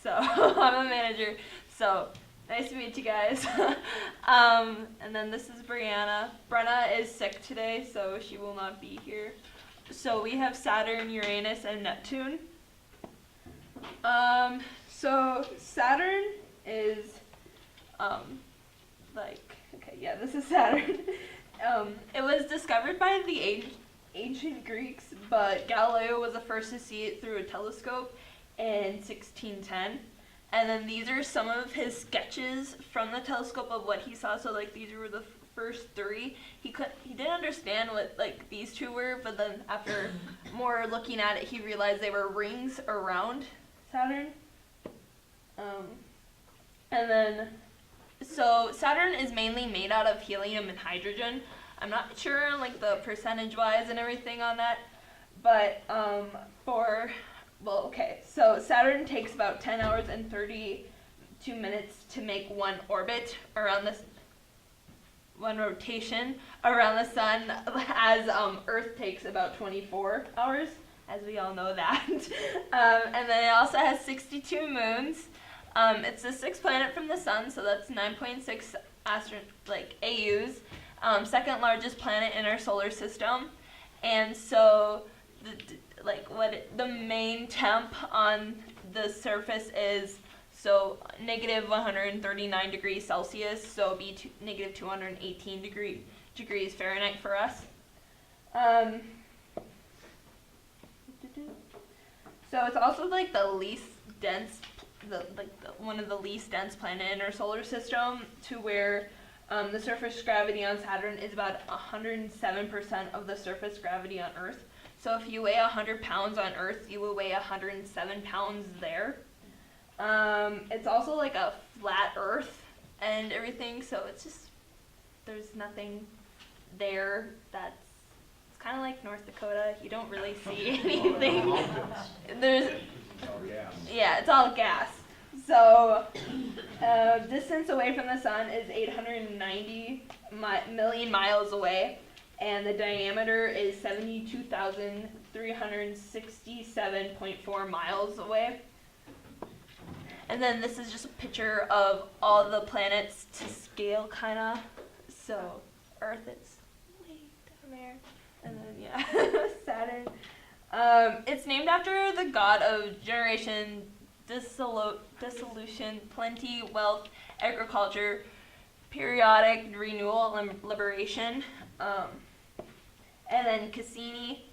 So I'm a manager. So nice to meet you guys. And then this is Brianna. Brenna is sick today, so she will not be here. So we have Saturn, Uranus, and Neptune. So Saturn is, this is Saturn. It was discovered by the ancient Greeks, but Galileo was the first to see it through a telescope in 1610. And then these are some of his sketches from the telescope of what he saw. So like these were the first three. He didn't understand what like these two were, but then after more looking at it, he realized they were rings around Saturn. And then so Saturn is mainly made out of helium and hydrogen. I'm not sure like the percentage wise and everything on that, but so Saturn takes about 10 hours and 32 minutes to make one orbit around this, one rotation around the sun, as Earth takes about 24 hours, as we all know that. And then it also has 62 moons. It's the sixth planet from the sun, so that's 9.6 AUs. Second largest planet in our solar system, and so the main temp on the surface is negative 139 degrees Celsius, so it'll be negative 218 degrees Fahrenheit for us. So it's also like the least dense, one of the least dense planet in our solar system, to where the surface gravity on Saturn is about 107% of the surface gravity on Earth. So if you weigh 100 pounds on Earth, you will weigh 107 pounds there. It's also like a flat Earth and everything, so it's just, there's nothing there it's kind of like North Dakota. You don't really see anything. It's all gas. So, distance away from the sun is 890 million miles away, and the diameter is 72,367.4 miles away. And then this is just a picture of all the planets to scale, kind of. So, Earth is way down there, and then, Saturn. It's named after the god of generation, dissolution, plenty, wealth, agriculture, periodic renewal, and liberation. And then Cassini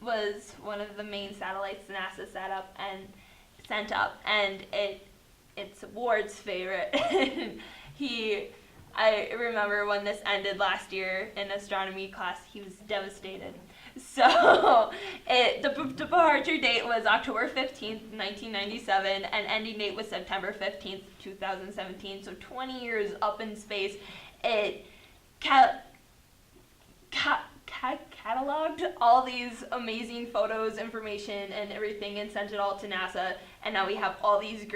was one of the main satellites NASA sent up, and it's Ward's favorite. I remember when this ended last year in astronomy class, he was devastated. So the departure date was October 15th, 1997, and ending date was September 15th, 2017. So 20 years up in space. It cataloged all these amazing photos, information, and everything, and sent it all to NASA. And now we have all these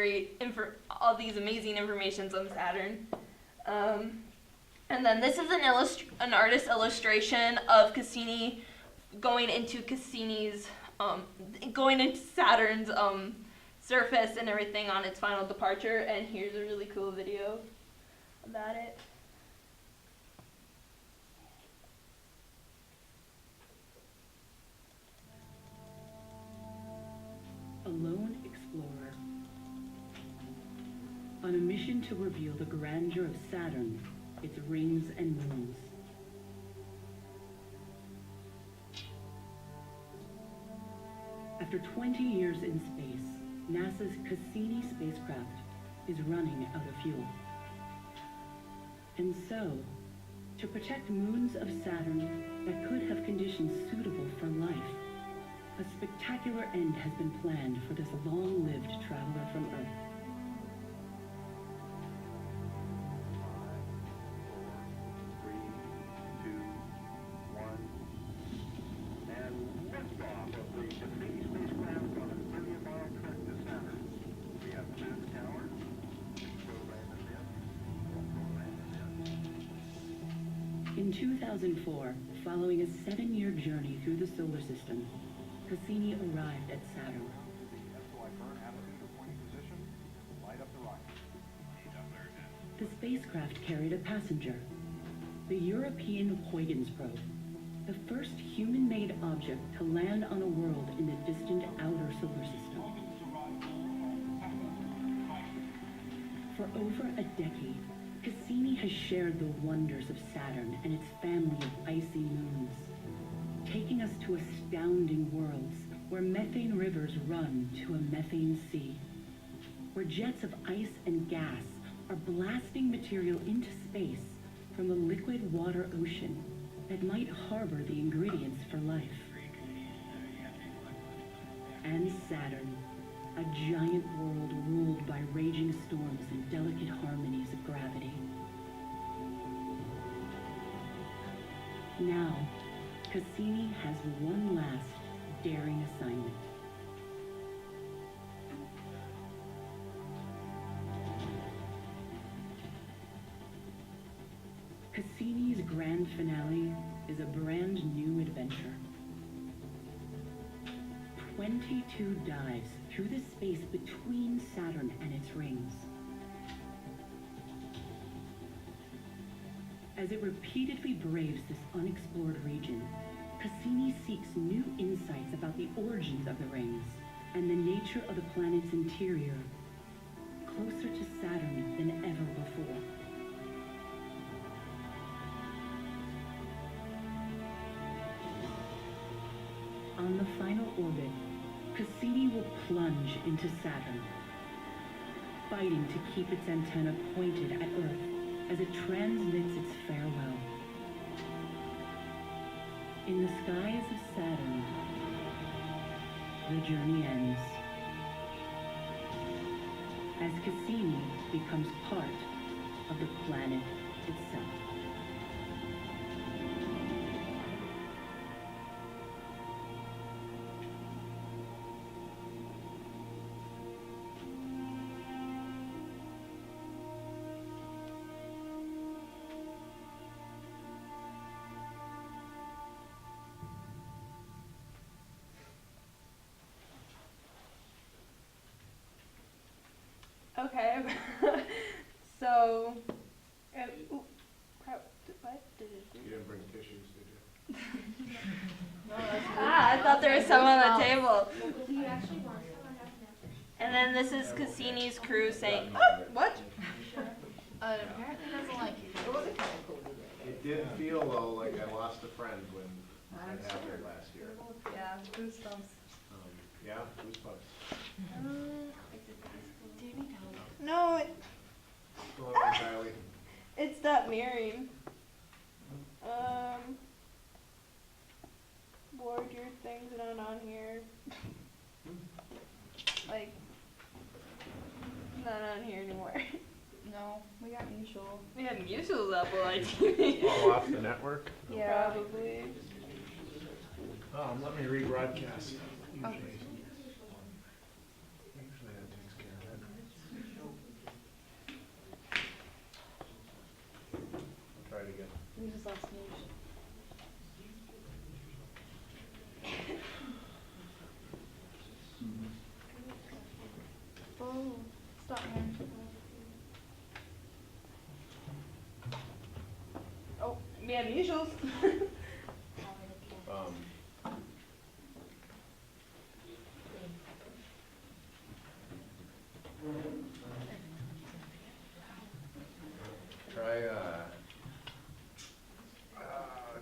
all these amazing informations on Saturn. And then this is an artist illustration of Cassini going into Saturn's surface and everything on its final departure. And here's a really cool video about it. A lone explorer on a mission to reveal the grandeur of Saturn, its rings and moons. After 20 years in space, NASA's Cassini spacecraft is running out of fuel. And so, to protect moons of Saturn that could have conditions suitable for life, a spectacular end has been planned for this long-lived traveler from Earth. In 2004, following a 7-year journey through the solar system, Cassini arrived at Saturn. The spacecraft carried a passenger, the European Huygens probe, the first human-made object to land on a world in the distant outer solar system. For over a decade, Cassini has shared the wonders of Saturn and its family of icy moons, taking us to astounding worlds where methane rivers run to a methane sea, where jets of ice and gas are blasting material into space from a liquid water ocean that might harbor the ingredients for life. And Saturn, a giant world ruled by raging storms and delicate harmonies of gravity. Now, Cassini has one last daring assignment. Cassini's grand finale is a brand new adventure. 22 dives through the space between Saturn and its rings. As it repeatedly braves this unexplored region, Cassini seeks new insights about the origins of the rings and the nature of the planet's interior, closer to Saturn than ever before. On the final orbit, Cassini will plunge into Saturn, fighting to keep its antenna pointed at Earth as it transmits its farewell. In the skies of Saturn, the journey ends, as Cassini becomes part of the planet itself. Okay, so, ooh, what did it do? You didn't bring tissues, did you? I thought there was some on the table. Do you actually want some or have And then this is Cassini's crew saying, oh, what? apparently doesn't like you. It was a kind of cool It did feel though like I lost a friend when I had her last year. Yeah, goosebumps. Yeah, goosebumps. Do you need help? No, Go on, Kylie. it stopped mirroring. Board, your thing's not on here. Like, not on here anymore. No, we got mutual. We had mutuals up while I TV. Fall off the network? Yeah. Probably. Let me rebroadcast. Okay. Usually that takes care of it. I'll try it again. We just lost news. Oh, stop here. Oh, we had mutuals. Try,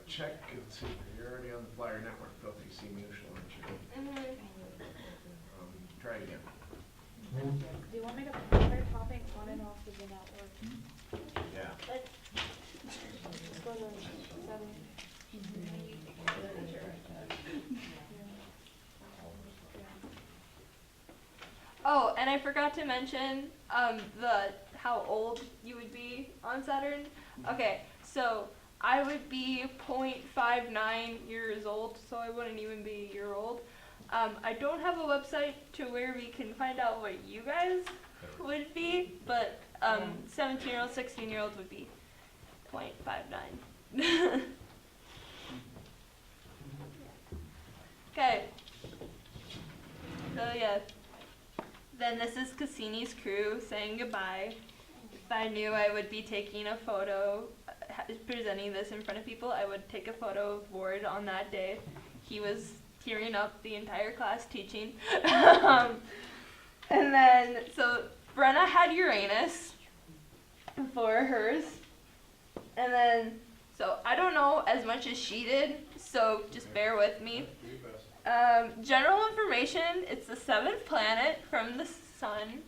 check and see, you're already on the Flyer Network, Bill, you see mutual, aren't you? Try it again. Do you want me to put other topics on and off the network? Yeah. Let's go to settings. Oh, and I forgot to mention how old you would be on Saturn. Okay, so I would be 0.59 years old, so I wouldn't even be a year old. I don't have a website to where we can find out what you guys would be, but 17-year-olds, 16-year-olds would be 0.59. Okay. So yeah. Then this is Cassini's crew saying goodbye. I knew I would be taking a photo, presenting this in front of people, I would take a photo of Ward on that day. He was tearing up the entire class teaching. And then, so Brenna had Uranus for hers. And then, so I don't know as much as she did, so just bear with me. General information, it's the 7th planet from the sun.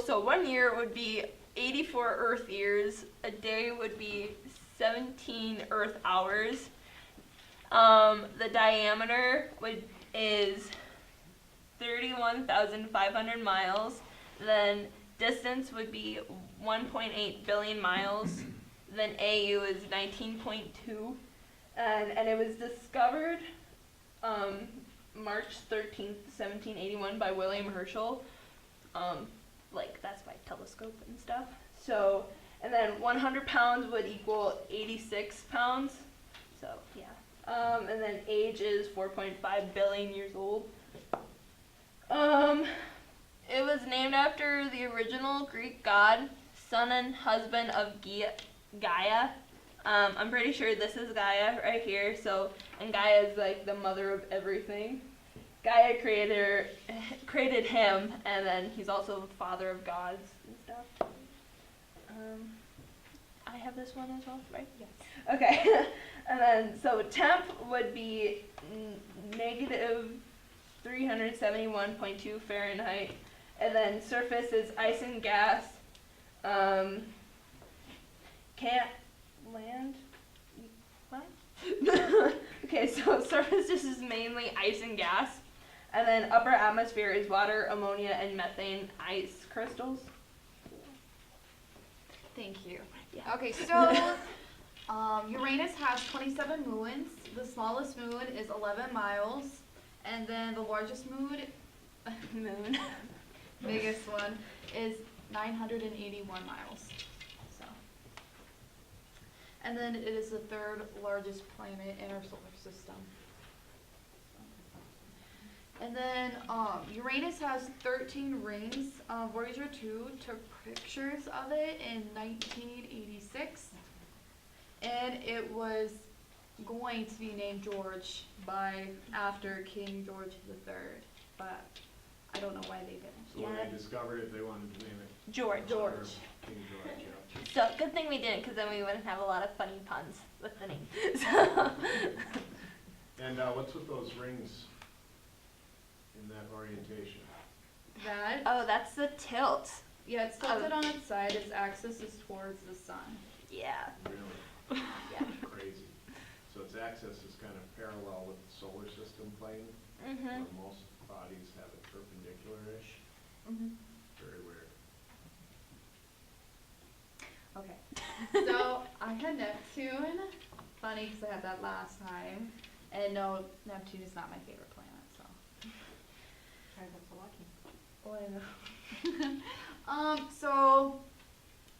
So 1 year would be 84 Earth years. A day would be 17 Earth hours. The diameter is 31,500 miles. Then distance would be 1.8 billion miles. Then AU is 19.2. And it was discovered March 13th, 1781 by William Herschel. That's by telescope and stuff. So, and then 100 pounds would equal 86 pounds. So, yeah. And then age is 4.5 billion years old. It was named after the original Greek god, son and husband of Gaia. I'm pretty sure this is Gaia right here. So, and Gaia is like the mother of everything. Gaia created him, and then he's also the father of gods and stuff. I have this one as well, right? Yes. Okay. And then, so temp would be negative 371.2 Fahrenheit. And then surface is ice and gas. Can't land. What? Okay, so surface just is mainly ice and gas. And then upper atmosphere is water, ammonia, and methane ice crystals. Thank you. Yeah. Okay, so Uranus has 27 moons. The smallest moon is 11 miles, and then the largest moon, biggest one, is 981 miles. So, and then it is the 3rd largest planet in our solar system. And then Uranus has 13 rings. Voyager 2 took pictures of it in 1986. And it was going to be named George after King George III. But I don't know why they didn't. So when they discovered it, they wanted to name it George. King George, yeah. So good thing we didn't, because then we wouldn't have a lot of funny puns with the name. So. And what's with those rings in that orientation? That? Oh, that's the tilt. Yeah, it's tilted on its side. Its axis is towards the sun. Yeah. Really? Yeah. Crazy. So its axis is kind of parallel with the solar system plane, Mhm. where most bodies have it perpendicular-ish. Mm-hmm. Very weird. Okay. So I had Neptune. Funny because I had that last time. And no, Neptune is not my favorite planet. So. Oh, I know. So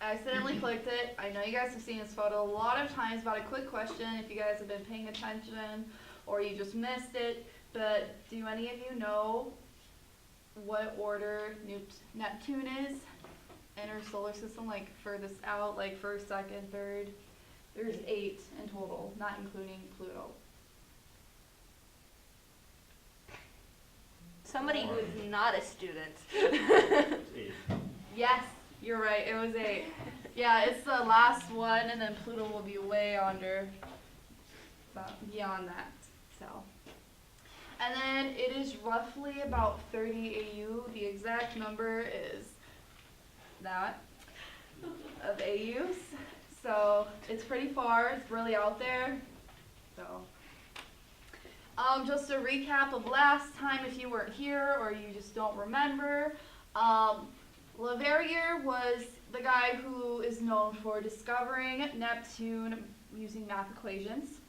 I accidentally clicked it. I know you guys have seen this photo a lot of times, but a quick question if you guys have been paying attention or you just missed it. But do any of you know what order Neptune is in our solar system? Like furthest out, like first, second, third. There's 8 in total, not including Pluto. Somebody who is not a student. It's 8. Yes, you're right. It was 8. Yeah, it's the last one, and then Pluto will be way under, beyond that. So, and then it is roughly about 30 AU. The exact number is that of AUs. So it's pretty far. It's really out there. So. Just a recap of last time if you weren't here or you just don't remember. Leverrier was the guy who is known for discovering Neptune using math equations.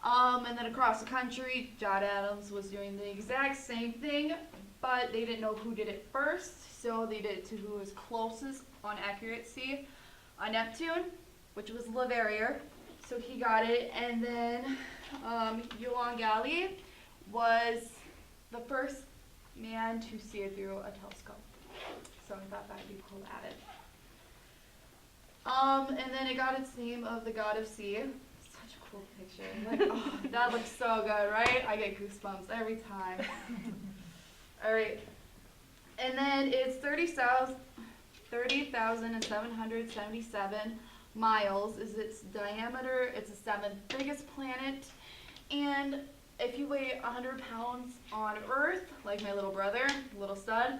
And then across the country, John Adams was doing the exact same thing, but they didn't know who did it first, so they did it to who was closest on accuracy on Neptune, which was Leverrier. So he got it, and then Johann Galilei was the first man to see it through a telescope. so I thought that'd be cool to add it. And then it got its name of the god of sea. Such a cool picture. Like, oh, that looks so good, right? I get goosebumps every time. All right. And then it's 30,777 miles is its diameter. It's the 7th biggest planet. And if you weigh 100 pounds on Earth, like my little brother, little stud,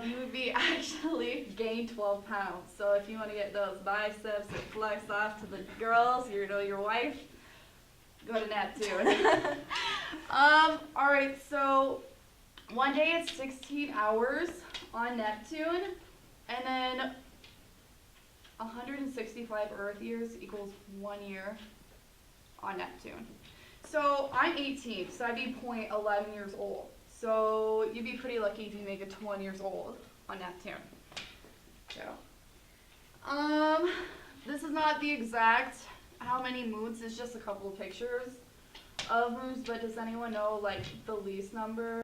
you would be actually gain 12 pounds. So if you want to get those biceps and flex off to the girls, your wife, go to Neptune. All right, so one day it's 16 hours on Neptune, and then 165 Earth years equals 1 year on Neptune. So I'm 18, so I'd be 11 years old. So you'd be pretty lucky if you make it to 1 years old on Neptune. So, this is not the exact how many moons. It's just a couple of pictures of moons. But does anyone know like the least number